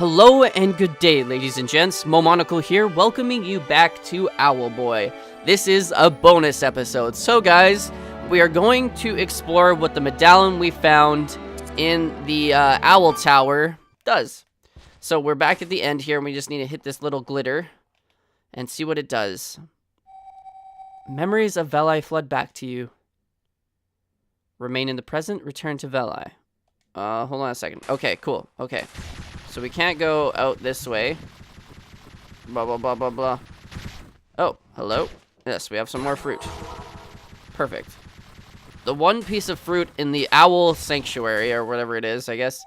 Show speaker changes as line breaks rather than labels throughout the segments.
Hello and good day, ladies and gents. Momonocle here, welcoming you back to Owlboy. This is a bonus episode. So guys, we are going to explore what the medallion we found in the Owl Tower does. So we're back at the end here, and we just need to hit this little glitter and see what it does. Memories of Veli flood back to you. Remain in the present, return to Veli. Hold on a second. Okay, cool. Okay. So we can't go out this way. Blah, blah, blah, blah, blah. Oh, hello. Yes, we have some more fruit. Perfect. The one piece of fruit in the Owl Sanctuary, or whatever it is, I guess.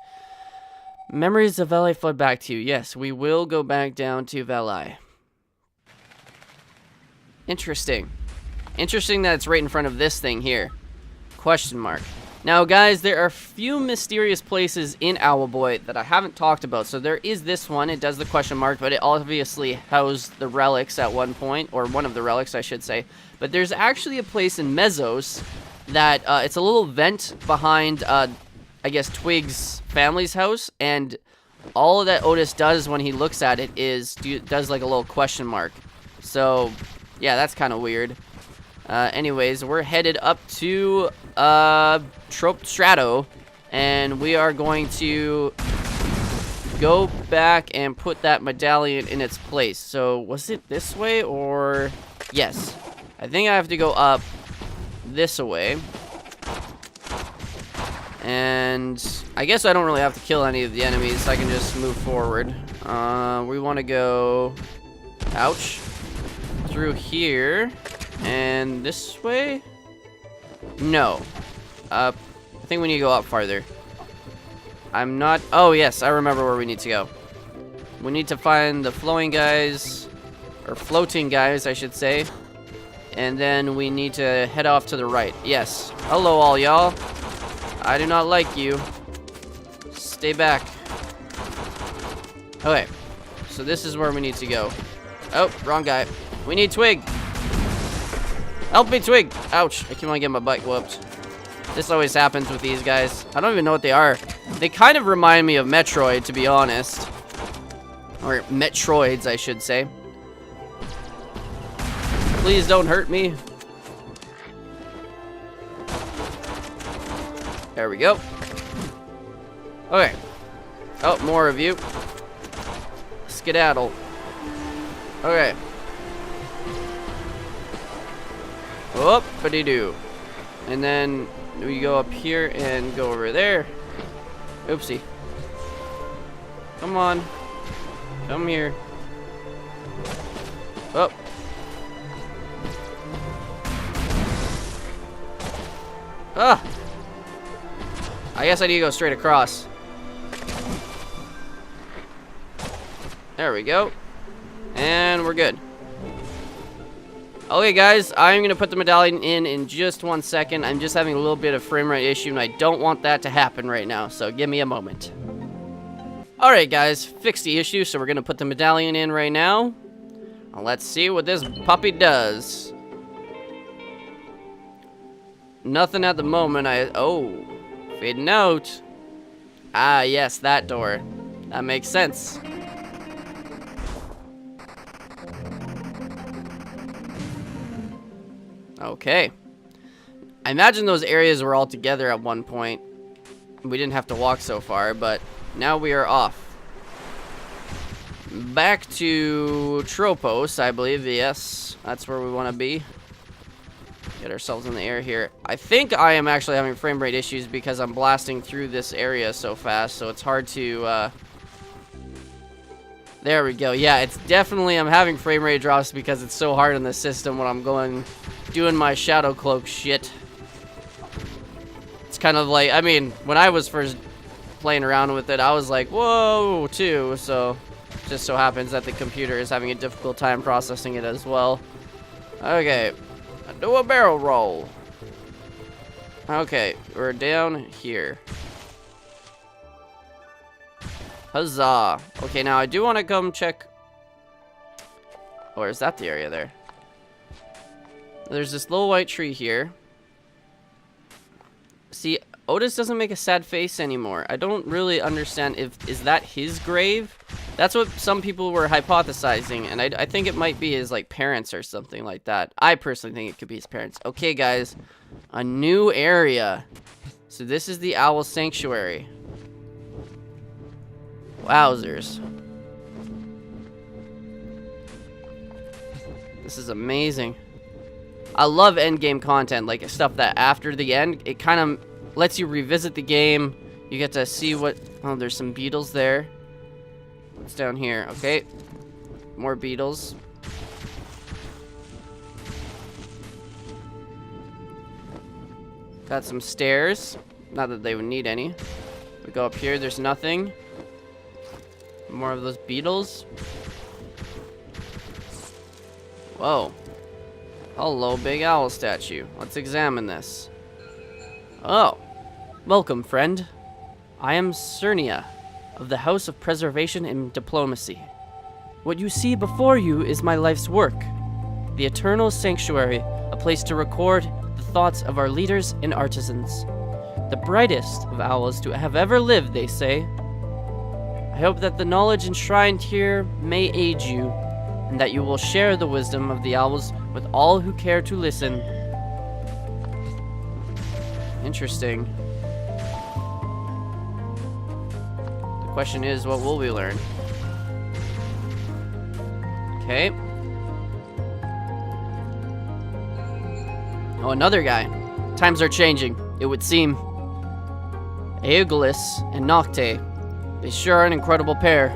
Memories of Veli flood back to you. Yes, we will go back down to Veli. Interesting. Interesting that it's right in front of this thing here. Question mark. Now, guys, there are a few mysterious places in Owlboy that I haven't talked about. So there is this one. It does the question mark, but it obviously housed the relics at one point, or one of the relics, I should say. But there's actually a place in Mesos that it's a little vent behind, I guess, Twigs' family's house, and all that Otis does when he looks at it is does like a little question mark. So, yeah, that's kind of weird. Anyways, we're headed up to Strato, and we are going to go back and put that medallion in its place. So, was it this way, or... Yes. I think I have to go up this way. And I guess I don't really have to kill any of the enemies. I can just move forward. We want to go... Ouch. Through here. And this way? No. I think we need to go up farther. I'm not... Oh, yes, I remember where we need to go. We need to find the flowing guys, or floating guys, I should say. And then we need to head off to the right. Yes. Hello, all y'all. I do not like you. Stay back. Okay. So this is where we need to go. Oh, wrong guy. We need Twig. Help me, Twig! Ouch, I keep on getting my butt whooped. This always happens with these guys. I don't even know what they are. They kind of remind me of Metroid, to be honest. Or Metroids, I should say. Please don't hurt me. There we go. Okay. Oh, more of you. Skedaddle. Okay. Whoop-a-dee-doo. And then we go up here and go over there. Oopsie. Come on. Come here. Oh. Ah! I guess I need to go straight across. There we go. And we're good. Okay, guys, I'm going to put the medallion in just 1 second. I'm just having a little bit of frame rate issue, and I don't want that to happen right now, so give me a moment. Alright, guys, fixed the issue, so we're going to put the medallion in right now. Let's see what this puppy does. Nothing at the moment. Oh, fading out. Ah, yes, that door. That makes sense. Okay. I imagine those areas were all together at one point. We didn't have to walk so far, but now we are off. Back to Tropos, I believe. Yes, that's where we want to be. Get ourselves in the air here. I think I am actually having frame rate issues because I'm blasting through this area so fast, so it's hard to... There we go. Yeah, it's definitely... I'm having frame rate drops because it's so hard on the system when I'm doing my shadow cloak shit. It's kind of like, I mean, when I was first playing around with it, I was like, whoa, too. So, just so happens that the computer is having a difficult time processing it as well. Okay, do a barrel roll. Okay, we're down here. Huzzah. Okay, now I do want to come check. Or is that the area there? There's this little white tree here. See, Otis doesn't make a sad face anymore. I don't really understand is that his grave? That's what some people were hypothesizing, and I think it might be his, like, parents or something like that. I personally think it could be his parents. Okay, guys, a new area. So this is the Owl Sanctuary. Wowzers. This is amazing. I love endgame content, like stuff that after the end, it kind of lets you revisit the game. You get to see what... Oh, there's some beetles there. What's down here? Okay. More beetles. Got some stairs. Not that they would need any. We go up here, there's nothing. More of those beetles. Whoa. Hello, big owl statue. Let's examine this. Oh. Welcome, friend. I am Cernia, of the House of Preservation and Diplomacy. What you see before you is my life's work. The Eternal Sanctuary, a place to record the thoughts of our leaders and artisans. The brightest of owls to have ever lived, they say. I hope that the knowledge enshrined here may aid you, and that you will share the wisdom of the owls with all who care to listen. Interesting. The question is, what will we learn? Okay. Oh, another guy. Times are changing, it would seem. Aegolius and Noctae. They sure are an incredible pair.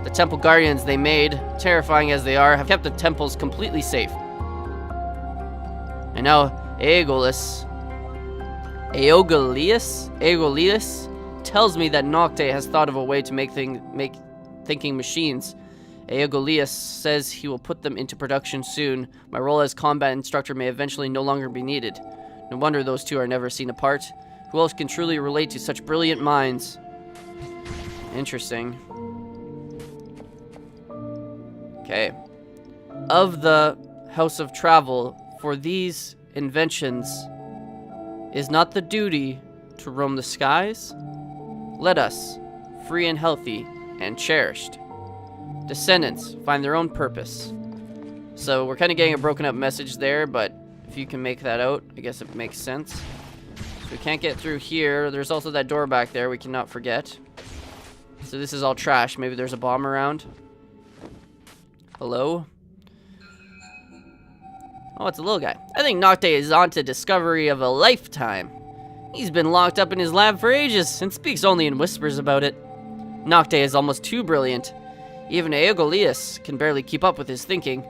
The temple guardians they made, terrifying as they are, have kept the temples completely safe. And now Aegolius tells me that Noctae has thought of a way to make thinking machines. Aegolius says he will put them into production soon. My role as combat instructor may eventually no longer be needed. No wonder those two are never seen apart. Who else can truly relate to such brilliant minds? Interesting. Okay. Of the House of Travel, for these inventions, is not the duty to roam the skies? Let us, free and healthy and cherished, descendants find their own purpose. So we're kind of getting a broken up message there, but if you can make that out, I guess it makes sense. So we can't get through here. There's also that door back there we cannot forget. So this is all trash. Maybe there's a bomb around. Hello? Oh, it's a little guy. I think Noctae is on to discovery of a lifetime. He's been locked up in his lab for ages and speaks only in whispers about it. Noctae is almost too brilliant. Even Aegolius can barely keep up with his thinking.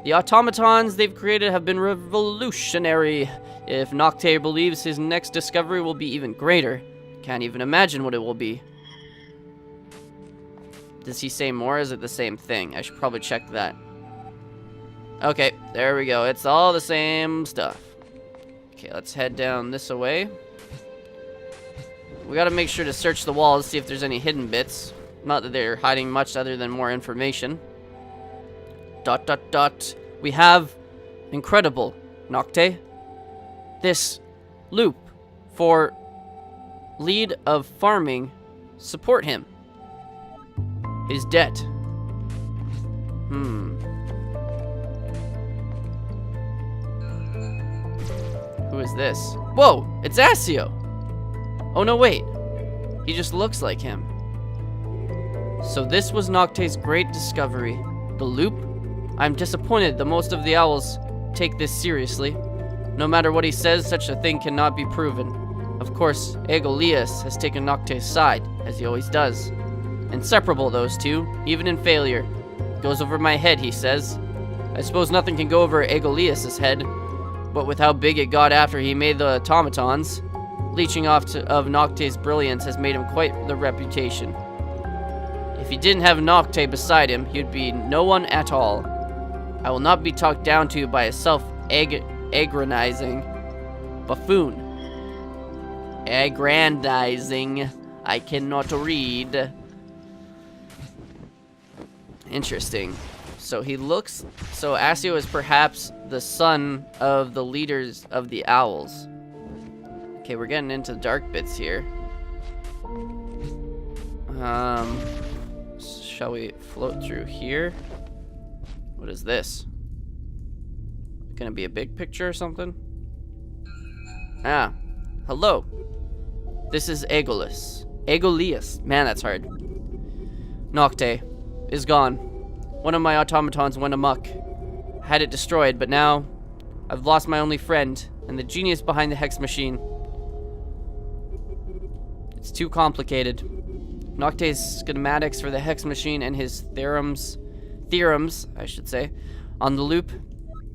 The automatons they've created have been revolutionary. If Noctae believes his next discovery will be even greater, can't even imagine what it will be. Does he say more? Is it the same thing? I should probably check that. Okay, there we go. It's all the same stuff. Okay, let's head down this way. We gotta make sure to search the walls, see if there's any hidden bits. Not that they're hiding much other than more information. ... We have... Incredible, Noctae. This loop for lead of farming. Support him. His debt. Who is this? Whoa, it's Asio. Oh no, wait. He just looks like him. So this was Noctae's great discovery. The loop? I'm disappointed that most of the owls take this seriously. No matter what he says, such a thing cannot be proven. Of course, Aegolius has taken Noctae's side, as he always does. Inseparable, those two, even in failure. Goes over my head, he says. I suppose nothing can go over Aegolius' head, but with how big it got after he made the automatons, leeching off of Noctae's brilliance has made him quite the reputation. If he didn't have Noctae beside him, he would be no one at all. I will not be talked down to by a self-aggrandizing buffoon. Aggrandizing. I cannot read. Interesting. So Asio is perhaps the son of the leaders of the owls. Okay, we're getting into the dark bits here. Shall we float through here? What is this? Gonna be a big picture or something? Ah, hello. This is Aegolius. Man, that's hard. Noctae is gone. One of my automatons went amok. I had it destroyed, but now I've lost my only friend and the genius behind the hex machine. It's too complicated. Noctae's schematics for the hex machine and his theorems, I should say, on the loop.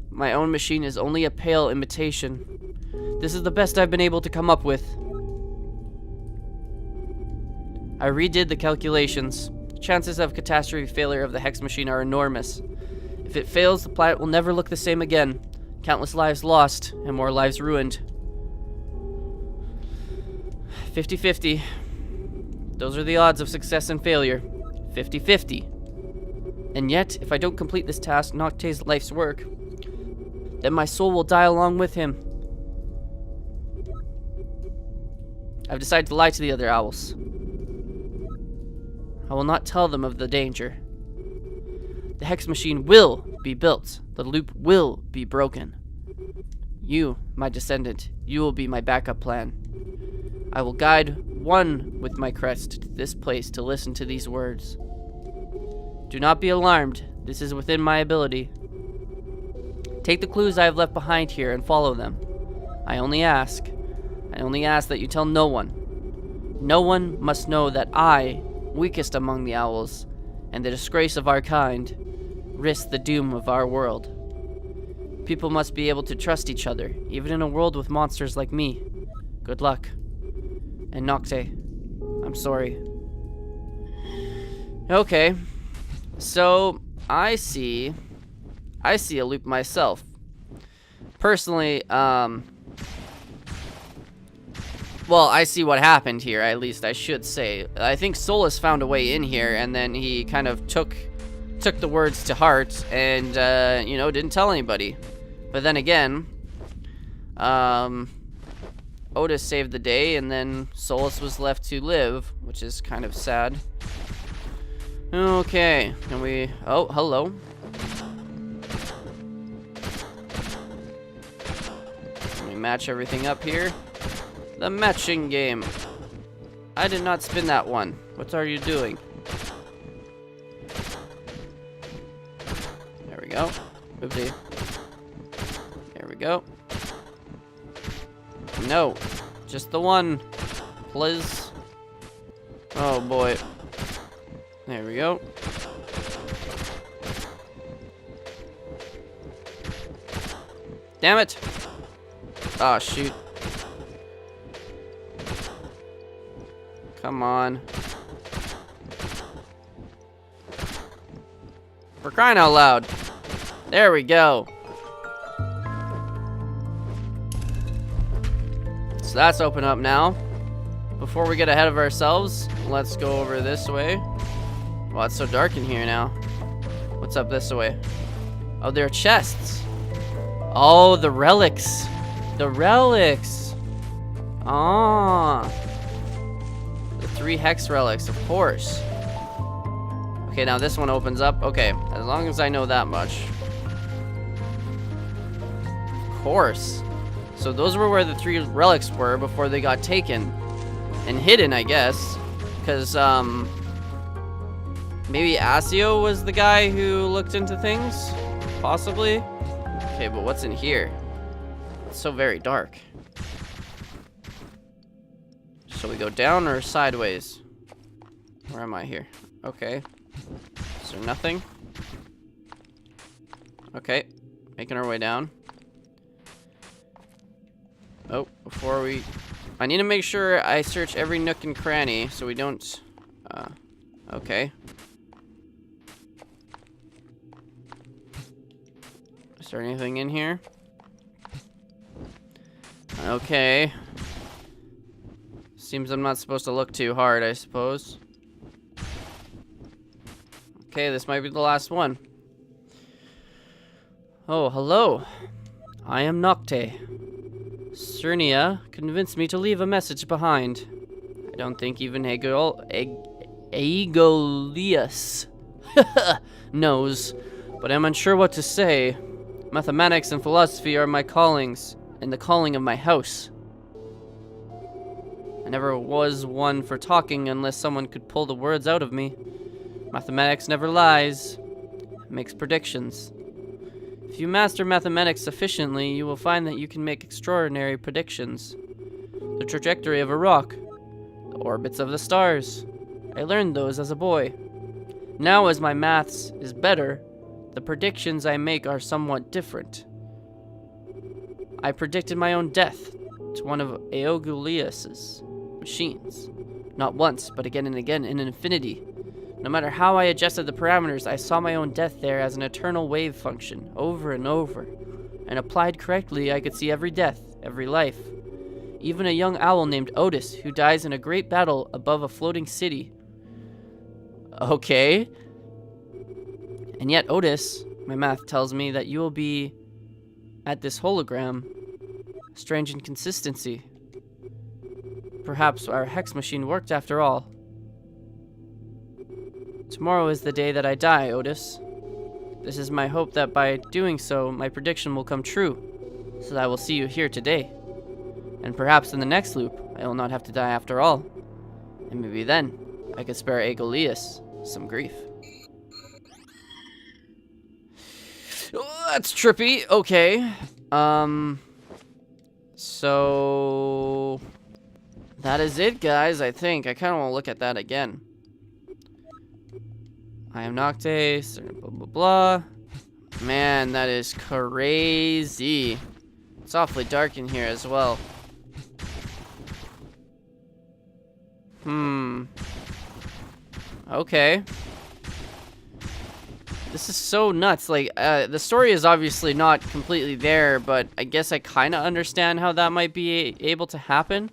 My own machine is only a pale imitation. This is the best I've been able to come up with. I redid the calculations. Chances of catastrophe failure of the hex machine are enormous. If it fails, the planet will never look the same again. Countless lives lost, and more lives ruined. 50-50. Those are the odds of success and failure. 50-50. And yet, if I don't complete this task, Noctae's life's work, then my soul will die along with him. I've decided to lie to the other owls. I will not tell them of the danger. The hex machine will be built. The loop will be broken. You, my descendant, you will be my backup plan. I will guide one with my crest to this place to listen to these words. Do not be alarmed. This is within my ability. Take the clues I have left behind here and follow them. I only ask that you tell no one. No one must know that I, weakest among the owls, and the disgrace of our kind, risk the doom of our world. People must be able to trust each other, even in a world with monsters like me. Good luck. And Noctae, I'm sorry. Okay, so I see a loop myself. Personally, well, I see what happened here, at least I should say. I think Solus found a way in here, and then he kind of took the words to heart and, you know, didn't tell anybody. But then again, Otis saved the day, and then Solus was left to live, which is kind of sad. Okay, and we... Oh, hello. Let me match everything up here. The matching game. I did not spin that one. What are you doing? There we go. Oopsie. There we go. No. Just the one. Please. Oh boy. There we go. Damn it. Oh, shoot. Come on. For crying out loud. There we go. So that's open up now. Before we get ahead of ourselves, let's go over this way. Well, it's so dark in here now. What's up this way? Oh, there are chests. Oh, the relics. The relics. Ah. The 3 hex relics, of course. Okay, now this one opens up. Okay, as long as I know that much. Of course. So those were where the 3 relics were before they got taken. And hidden, I guess. Because, maybe Asio was the guy who looked into things? Possibly? Okay, but what's in here? It's so very dark. Shall we go down or sideways? Where am I here? Okay. Is there nothing? Okay. Making our way down. Oh, before we... I need to make sure I search every nook and cranny so we don't... okay. Is there anything in here? Okay. Seems I'm not supposed to look too hard, I suppose. Okay, this might be the last one. Oh, hello. I am Noctae. Cernia convinced me to leave a message behind. I don't think even Aegolius knows, but I'm unsure what to say. Mathematics and philosophy are my callings, and the calling of my house. I never was one for talking unless someone could pull the words out of me. Mathematics never lies. It makes predictions. If you master mathematics sufficiently, you will find that you can make extraordinary predictions. The trajectory of a rock, the orbits of the stars. I learned those as a boy. Now, as my maths is better, the predictions I make are somewhat different. I predicted my own death to one of Aegolius's machines. Not once, but again and again in infinity. No matter how I adjusted the parameters, I saw my own death there as an eternal wave function, over and over. And applied correctly, I could see every death, every life. Even a young owl named Otis, who dies in a great battle above a floating city. Okay. And yet, Otis, my math tells me that you will be at this hologram. Strange inconsistency. Perhaps our hex machine worked after all. Tomorrow is the day that I die, Otis. This is my hope that by doing so, my prediction will come true, so that I will see you here today. And perhaps in the next loop, I will not have to die after all. And maybe then, I could spare Aegolius some grief. Oh, that's trippy. Okay. So that is it, guys, I think. I kind of want to look at that again. I am Noctae, blah, blah, blah. Man, that is crazy. It's awfully dark in here as well. Okay. This is so nuts. Like, the story is obviously not completely there, but I guess I kind of understand how that might be able to happen.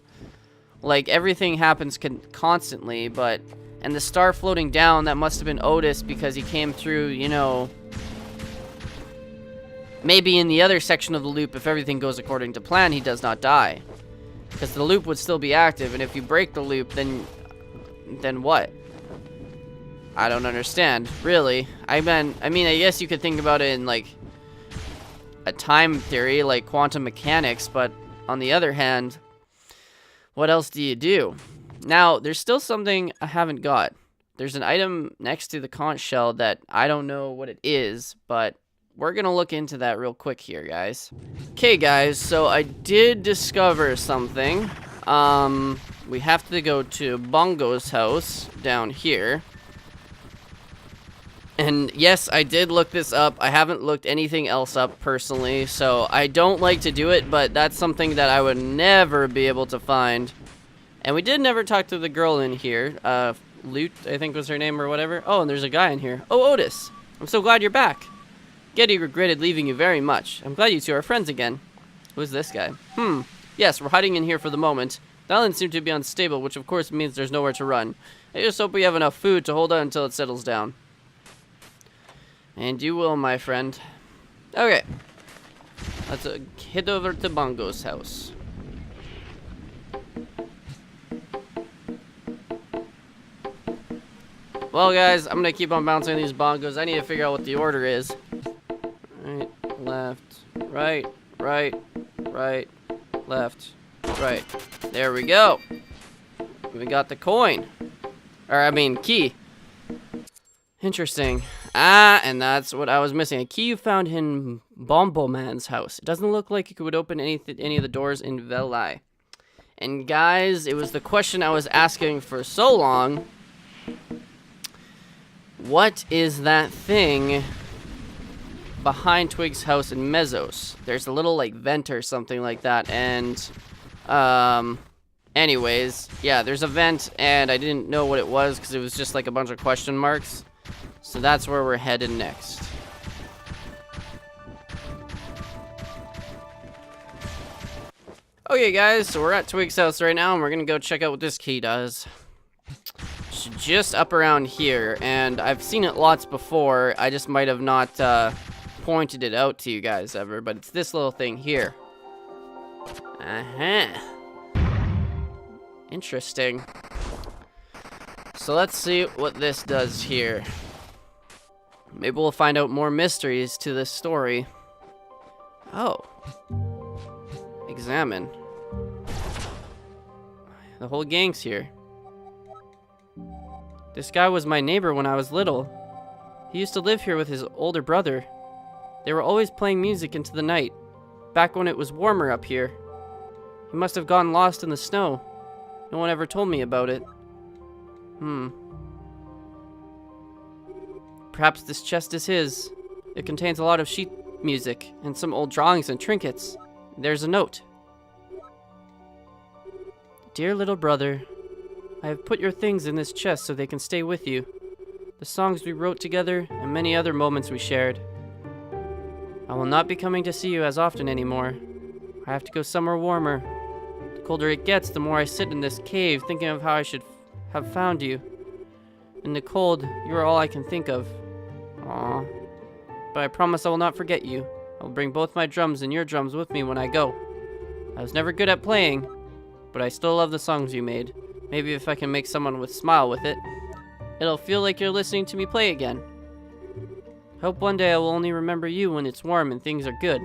Like, everything happens constantly, but... And the star floating down, that must have been Otis because he came through, you know... Maybe in the other section of the loop, if everything goes according to plan, he does not die. Because the loop would still be active, and if you break the loop, then what? I don't understand, really. I mean, I guess you could think about it in, like, a time theory, like quantum mechanics, but on the other hand, what else do you do? Now, there's still something I haven't got. There's an item next to the conch shell that I don't know what it is, but we're going to look into that real quick here, guys. Okay, guys, so I did discover something. We have to go to Bongo's house down here. And yes, I did look this up. I haven't looked anything else up personally, so I don't like to do it, but that's something that I would never be able to find. And we did never talk to the girl in here. Lute, I think was her name or whatever. Oh, and there's a guy in here. Oh, Otis. I'm so glad you're back. Getty regretted leaving you very much. I'm glad you two are friends again. Who's this guy? Yes, we're hiding in here for the moment. The island seems to be unstable, which of course means there's nowhere to run. I just hope we have enough food to hold on until it settles down. And you will, my friend. Okay. Let's head over to Bongo's house. Well, guys, I'm gonna keep on bouncing these bongos. I need to figure out what the order is. Right, left, right, right, right, left, right. There we go. We got the coin. Or, I mean, key. Interesting. Ah, and that's what I was missing. A key you found in Bombo Man's house. It doesn't look like it would open any of the doors in Velai. And guys, it was the question I was asking for so long. What is that thing behind Twigs' house in Mesos? There's a little, like, vent or something like that, and, anyways, yeah, there's a vent, and I didn't know what it was, because it was just, like, a bunch of question marks. So that's where we're headed next. Okay, guys, so we're at Twigs' house right now, and we're gonna go check out what this key does. It's just up around here, and I've seen it lots before. I just might have not pointed it out to you guys ever, but it's this little thing here. Uh-huh. Interesting. So let's see what this does here. Maybe we'll find out more mysteries to this story. Oh. Examine. The whole gang's here. This guy was my neighbor when I was little. He used to live here with his older brother. They were always playing music into the night, back when it was warmer up here. He must have gotten lost in the snow. No one ever told me about it. Perhaps this chest is his. It contains a lot of sheet music and some old drawings and trinkets. There's a note. Dear little brother, I have put your things in this chest so they can stay with you. The songs we wrote together and many other moments we shared. I will not be coming to see you as often anymore. I have to go somewhere warmer. The colder it gets, the more I sit in this cave thinking of how I should have found you. In the cold, you are all I can think of. Aww. But I promise I will not forget you. I will bring both my drums and your drums with me when I go. I was never good at playing, but I still love the songs you made. Maybe if I can make someone smile with it, it'll feel like you're listening to me play again. I hope one day I will only remember you when it's warm and things are good.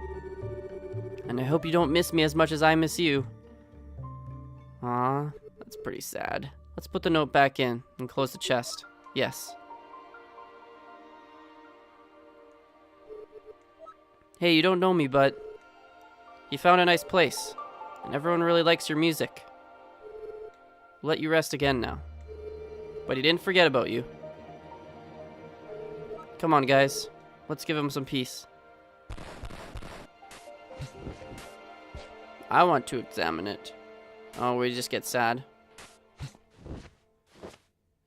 And I hope you don't miss me as much as I miss you. Aw, that's pretty sad. Let's put the note back in and close the chest. Yes. Hey, you don't know me, but you found a nice place, and everyone really likes your music. We'll let you rest again now. But he didn't forget about you. Come on, guys. Let's give him some peace. I want to examine it. Oh, we just get sad.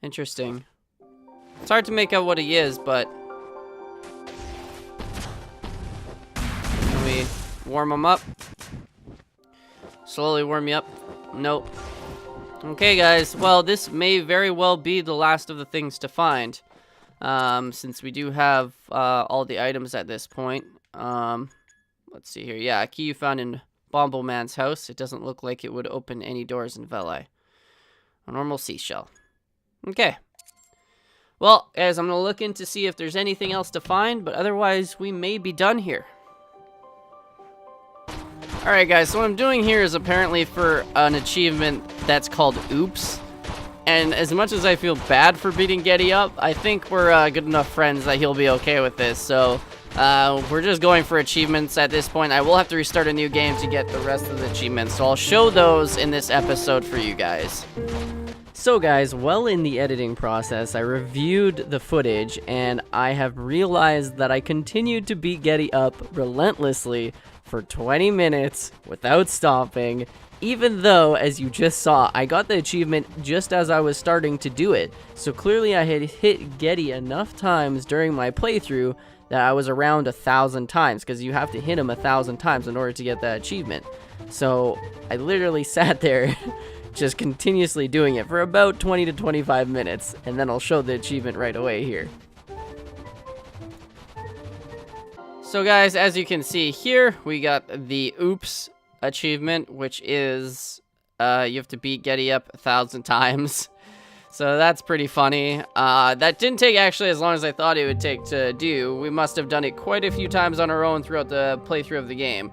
Interesting. It's hard to make out what he is, but... Can we warm him up? Slowly warm you up? Nope. Okay, guys. Well, this may very well be the last of the things to find. Since we do have all the items at this point. Let's see here. Yeah, a key you found in Bongo Man's house. It doesn't look like it would open any doors in Veli. A normal seashell. Okay. Well, guys, I'm going to look in to see if there's anything else to find, but otherwise we may be done here. Alright, guys, so what I'm doing here is apparently for an achievement that's called Oops. And as much as I feel bad for beating Getty up, I think we're good enough friends that he'll be okay with this. So, we're just going for achievements at this point. I will have to restart a new game to get the rest of the achievements, so I'll show those in this episode for you guys. So guys, well in the editing process, I reviewed the footage, and I have realized that I continued to beat Getty up relentlessly for 20 minutes without stopping, even though, as you just saw, I got the achievement just as I was starting to do it. So clearly I had hit Getty enough times during my playthrough that I was around 1,000 times, because you have to hit him 1,000 times in order to get that achievement. So I literally sat there just continuously doing it for about 20 to 25 minutes, and then I'll show the achievement right away here. So guys, as you can see here, we got the Oops achievement, which is you have to beat Getty up 1,000 times. So that's pretty funny. That didn't take actually as long as I thought it would take to do. We must have done it quite a few times on our own throughout the playthrough of the game.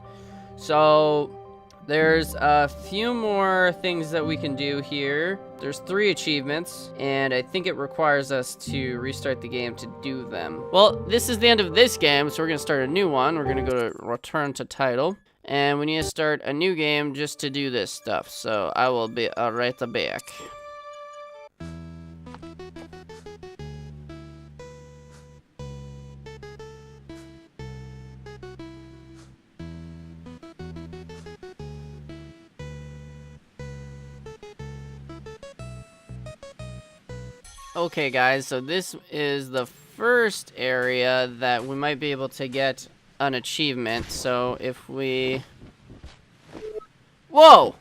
So there's a few more things that we can do here. There's 3 achievements, and I think it requires us to restart the game to do them. Well, this is the end of this game, so we're gonna start a new one. We're gonna go to return to title, and we need to start a new game just to do this stuff. So I will be right back. Okay guys, so this is the first area that we might be able to get an achievement. So if we... Whoa!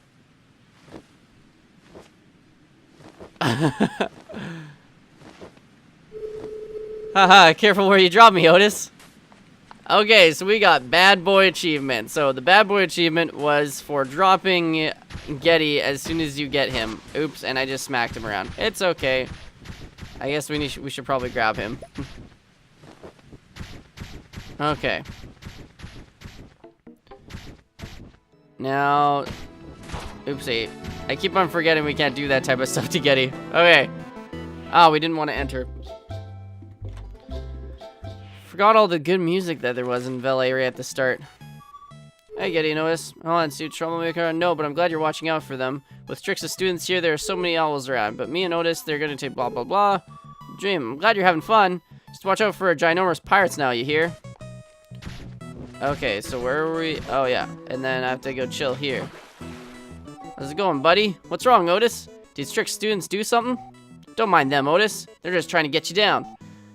Haha, careful where you drop me, Otis. Okay, so we got Bad Boy achievement. So the Bad Boy achievement was for dropping Getty as soon as you get him. Oops, and I just smacked him around. It's okay. I guess we should probably grab him. Okay. Now, oopsie. I keep on forgetting we can't do that type of stuff to Getty. Okay. Oh, we didn't want to enter. Forgot all the good music that there was in Valeria at the start. Hey, Getty, notice? Hold on, Stu, Troublemaker. No, but I'm glad you're watching out for them. With tricks of students here, there are so many owls around. But me and Otis, they're gonna take blah, blah, blah. Dream, I'm glad you're having fun. Just watch out for ginormous pirates now, you hear? Okay, so where were we? Oh, yeah. And then I have to go chill here. How's it going, buddy? What's wrong, Otis? Did strict students do something? Don't mind them, Otis. They're just trying to get you down.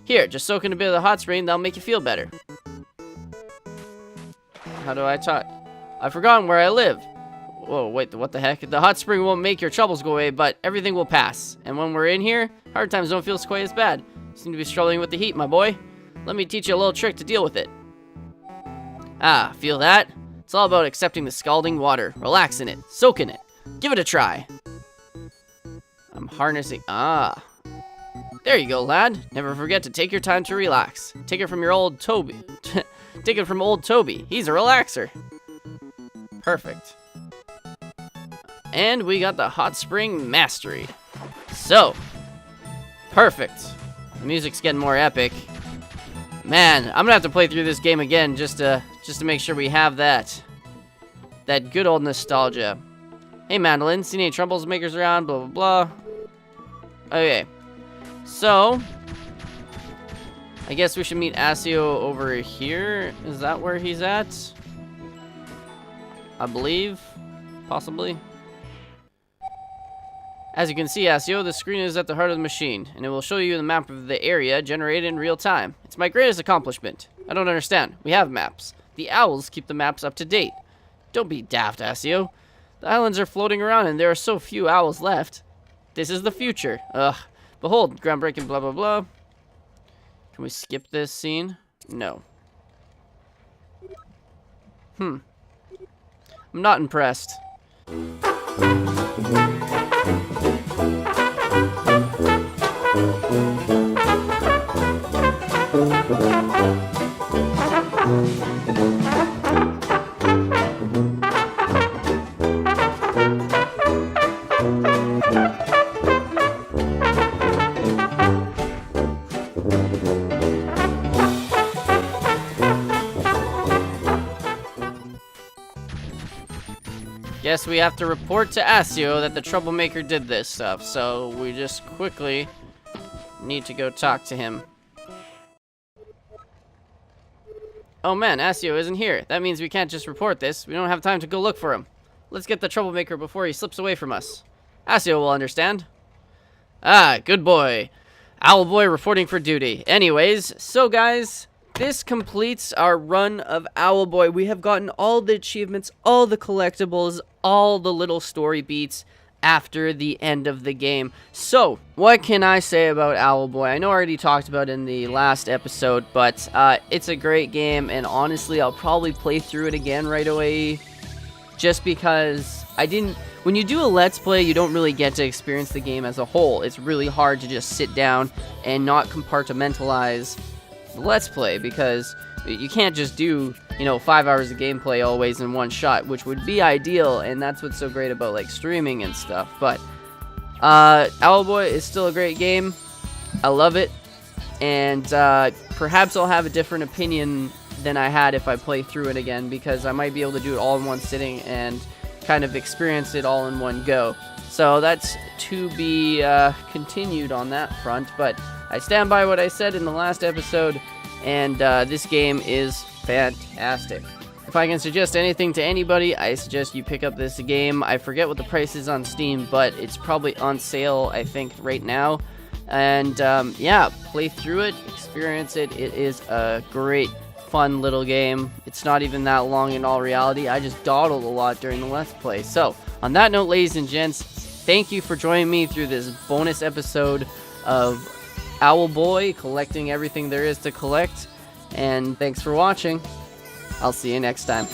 Here, just soak in a bit of the hot spring. That'll make you feel better. How do I talk? I've forgotten where I live. Whoa, wait, what the heck? The hot spring won't make your troubles go away, but everything will pass. And when we're in here, hard times don't feel quite as bad. You seem to be struggling with the heat, my boy. Let me teach you a little trick to deal with it. Ah, feel that? It's all about accepting the scalding water, relax in it, soak in it. Give it a try. I'm harnessing. Ah. There you go, lad. Never forget to take your time to relax. Take it from your old Toby. Take it from old Toby. He's a relaxer. Perfect. And we got the hot spring mastery. So, perfect. The music's getting more epic. Man, I'm gonna have to play through this game again just to make sure we have that good old nostalgia. Hey, Madeline, seen any troublemakers around? Blah blah blah. Okay, so I guess we should meet Asio over here. Is that where he's at? I believe, possibly. As you can see, Asio, the screen is at the heart of the machine, and it will show you the map of the area generated in real time. It's my greatest accomplishment. I don't understand. We have maps. The owls keep the maps up to date. Don't be daft, Asio. The islands are floating around, and there are so few owls left. This is the future. Ugh. Behold, groundbreaking blah blah blah. Can we skip this scene? No. I'm not impressed. Guess we have to report to Asio that the troublemaker did this stuff, so we just quickly need to go talk to him. Oh man, Asio isn't here. That means we can't just report this. We don't have time to go look for him. Let's get the troublemaker before he slips away from us. Asio will understand. Ah, good boy. Owlboy reporting for duty. Anyways, so guys, this completes our run of Owlboy. We have gotten all the achievements, all the collectibles, all the little story beats after the end of the game. So, what can I say about Owlboy? I know I already talked about it in the last episode, but it's a great game, and honestly, I'll probably play through it again right away, just because when you do a Let's Play, you don't really get to experience the game as a whole. It's really hard to just sit down and not compartmentalize the Let's Play, because you can't just do, 5 hours of gameplay always in one shot, which would be ideal, and that's what's so great about, like, streaming and stuff. But Owlboy is still a great game. I love it, and perhaps I'll have a different opinion than I had if I play through it again, because I might be able to do it all in one sitting and kind of experience it all in one go. So that's to be continued on that front, but I stand by what I said in the last episode, and this game is fantastic. If I can suggest anything to anybody, I suggest you pick up this game. I forget what the price is on Steam, but it's probably on sale, I think, right now. And yeah, play through it, experience it. It is a great, fun little game. It's not even that long in all reality. I just dawdled a lot during the Let's Play. So, on that note, ladies and gents, thank you for joining me through this bonus episode of Owlboy, collecting everything there is to collect. And thanks for watching. I'll see you next time.